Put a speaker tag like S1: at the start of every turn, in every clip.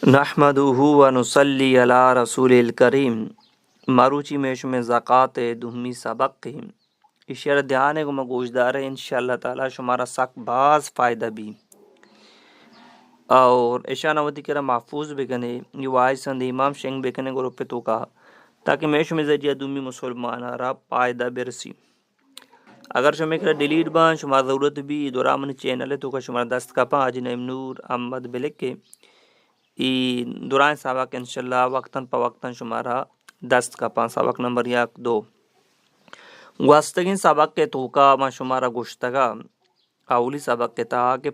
S1: نحمدہ و نصلی علی رسول الکریم مروچی میش میں زکوٰۃ دہمی سبق کہیم اشار دھیان کو مگوشدار ہے انشاءاللہ تعالی شمارا سک باز فائدہ بھی اور اشانوتی کرا محفوظ بکنے یہ واحد سند امام شنگ بکنے کو روپے تو کہا تاکہ میش میں ذریعہ دہمی مسلمان را فائدہ برسی اگر شما کرا ڈیلیٹ بان شما ضرورت بھی دورا من چینل ہے تو کا شمارا دست کا پا حاجی نعیم نور احمد بلک کے دوران سابق انشاءاللہ وقتاً پا وقتاً شمارا دست کا پا سابق نمبر 1-2 واسطگین سابق کے توکا ما شمارا گوشتگا اولی سابق کے تا کہ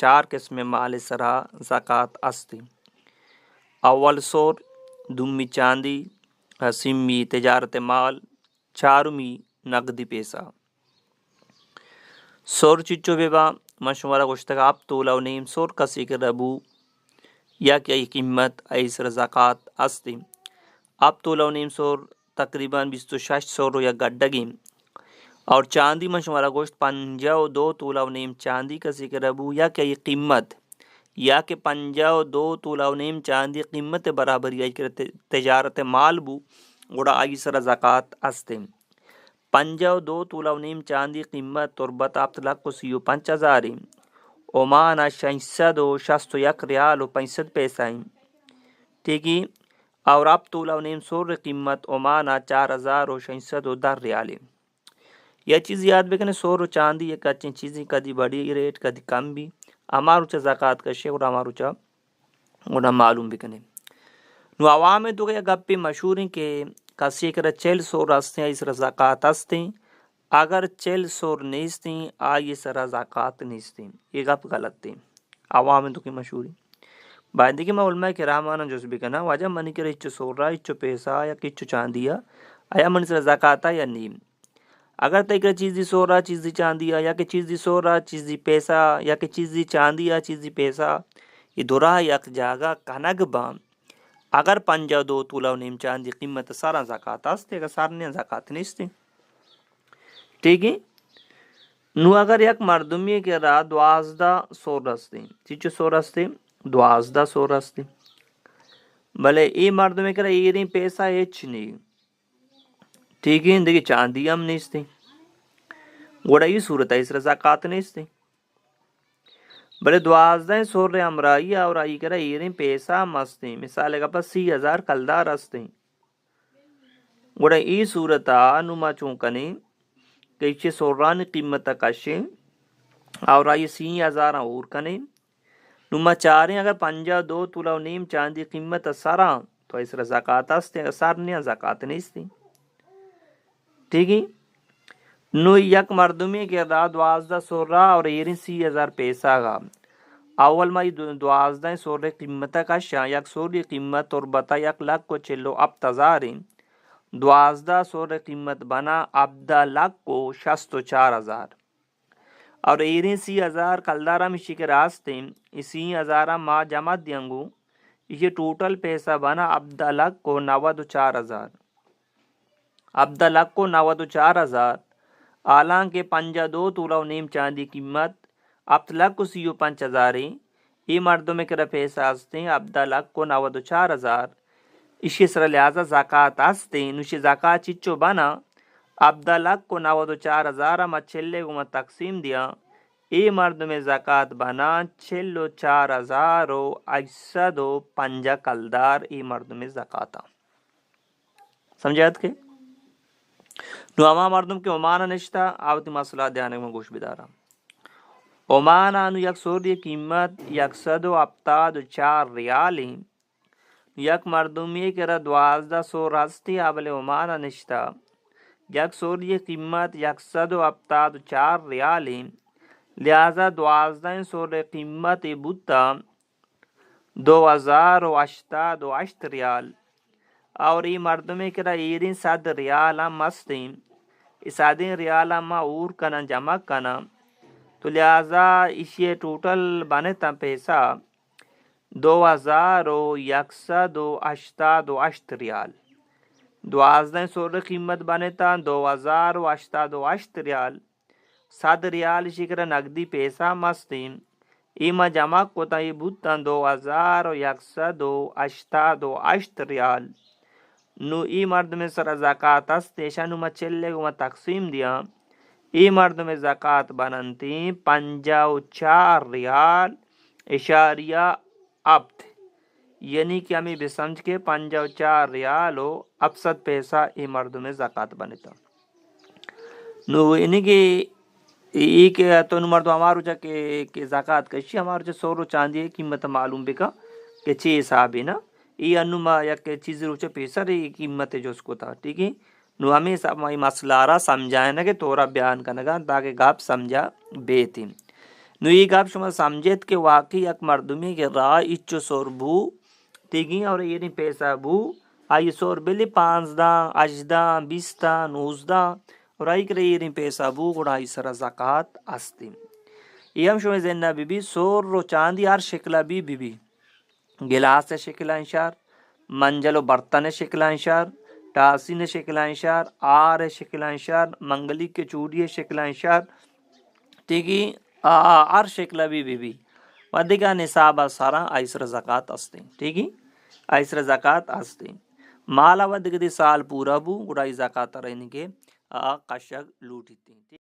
S1: 4 قسم مال سرا زکاة استی اول سور دومی چاندی سیمی تجارت مال چارمی نقدی پیسہ سور چچو بیبا ما شمارا گوشتگا اب تولا و نیم سور کسی کے ربو یا کہ ای قیمت ایسر زکاة استی اب تولا و نیم سور تقریباً 26 سور یا گڈگیم اور چاندی من شمارا گوشت 52 تولا و نیم چاندی کسی کے ربو یا کہ ای قیمت یا کہ 52 تولا و نیم چاندی قیمت برابر یا تجارت مال بو گوڑا آئی سر زکاة استے 52 تولا و نیم چاندی قیمت تربت آپ تلک کو 35,000 اومانا 661 ریال و 65 پیسہ ٹھیک ہی اور اب تولا و نیم سور قیمت اومانا 4,610 ریال یہ چیز یاد بکنے سور و چاندی ایک اچھی چیزیں کدی بڑی ریٹ کدی کم بھی ہمارو چا زکاة کا شیخ اور ہمارو چا گوڑا معلوم بکنے نو عوام تو گیا گپی مشہور ہیں کہ کسی کرا 40 سور رستے ہیں اس را زکاة استے اگر 40 سور نیستیں آئی سرا زکاة نیستیں یہ گپ غلط تھی عوام تو کی مشہوری بعد دیکھیں میں علماء کرامانا جس بھی کنا واجہ منی کرا اچھو سور را اچھو پیسہ یا کچھو چاندیا آیا منی سرا زکاة یا نیم اگر تیکر چیز دی سور را چیز دی چاندیا یا کہ چیز دی سور را چیز دی پیسہ یا کہ چیز دی چاندیا چیز دی پیسہ یہ دورا یک جاگا کنگ بام اگر 52 تولا و نیم چاندی قیمت سارا زکاة استے اگر سارنے زکاة نیستے ٹھیک ہے نو اگر یک مردمی کے را 12 سور رستے چیچو سور رستے 12 سور رستے بلے ای مردمی کے را ایرین پیسہ ایچ نہیں ٹھیک ہے دیکھیں چاندی ہم نیستے گوڑا یہ صورت ہے اس را زکاة نیستے بلے 12 سور رے امرائی اور آئی کرا ایرین پیسہ مستے مثال کا پس 30,000 کلدار استے گوڑا ای صورتا نما چونکنے کہ اچھے سوران قیمت کشے اور آئی 30,000 اور کنے نما چاریں اگر 52 تولا و نیم چاندی قیمت سارا تو اس را زکاة استے اگر سارنیا زکاة نیستے ٹھیک ہے نو یک مردمی کے را 12 سور را اور ایرین 30,000 پیسہ گا اول مائی 12 سور قیمت کا شاہ یک سوری قیمت اور بتا 1,40,000 12 سور قیمت بنا ابدا لک کو 64,000 اور ایرین 30,000 کلدارہ میں شکر آستے 30,000 ما جمع دیانگو یہ ٹوٹل پیسہ بنا ابدا لک کو 94,000 ابدا لک کو 94,000 آلان کے 52 تولا و نیم چاندی قیمت اب لک کو 35,000 یہ مردوں میں کرا پیسہ آستے ہیں ابدا لک کو 94,000 اسی سر لہذا زکاة آستے ہیں نوشی زکاة چچو بنا ابدا لک کو 94,000 ما چھلے گو ما تقسیم دیا ای مردوں میں زکاة بنا 46,805 کلدار ای مردوں میں زکاة سمجھات کے نو اما مردم کے عمانا نشتا آوتی مسئلہ دیانے میں گوش بدارا عمانا نو یک سوری قیمت 174 ریال ہیں یک مردمی کے را 12 سور ہستی آبل عمانا نشتا یک سوری قیمت 174 ریال ہیں لہذا 12 سور قیمت بوتا 2,088 ریال اور ای مردمی کے را ایرین 100 ریال ہم مستیں اسادین ریال ہم اور کنا جمع کنا تو لہذا اسی ٹوٹل بنے تا پیسہ 2,188 ریال 12 سور قیمت بنے تا 2,088 ریال 100 ریال اسی کرا نقدی پیسہ مستیں ایما جمع کوتا ای بودتن 2188 ریال. نو ای مردم سر زکات است ایشانو ما چلے گو ما تقسیم دیا. ای مردم زکات بننتی 54 ریال اشاریہ ابت، یعنی کہ ہمیں بسمجھ کے 54 ریال و افسد پیسہ ای مردم زکات بنتا. نو انہی کہ ای کہ تو مردو ہمارو جا کہ زکات کشی ہمارو جا سورو چاندی ہے قیمت معلوم بکا کہ چی حساب ہے نا. ای انو ما یک چیز روچا پیسہ رہی قیمت جو اس کو تھا، ٹھیک ہے. نو ہمیں ہماری مسئلہ رہا سمجھائیں نا کہ تورا بیان کرنگا تاکہ گاپ سمجھا بیتی. نو یہ گاپ شما سمجھت کہ واقعی یک مردمی کے راہ اچو سور بو، ٹھیک ہے، اور یہ پیسہ بو آئی سور بلی 15 18 20 19 اور آئی کرے یہ پیسہ بو گوڑا آئی سر زکات استی. یہ ہم شما زینہ بی بی سور رو چاندی ہر شکلہ بی بی گلاس شکلہ انشار، منجل و برتن شکلہ انشار، ٹاسین شکلہ انشار، آر شکلہ انشار، منگلی کے چوڑی شکلہ انشار، ٹھیک ہے، ہر شکلہ بی ودگا نصاب سارا ایسر زکات استے، ٹھیک ہے، ایسر زکات استے. مالا ودگ دی سال پورا بو گڑائی زکات رہنے کے قشگ لوٹی تھی.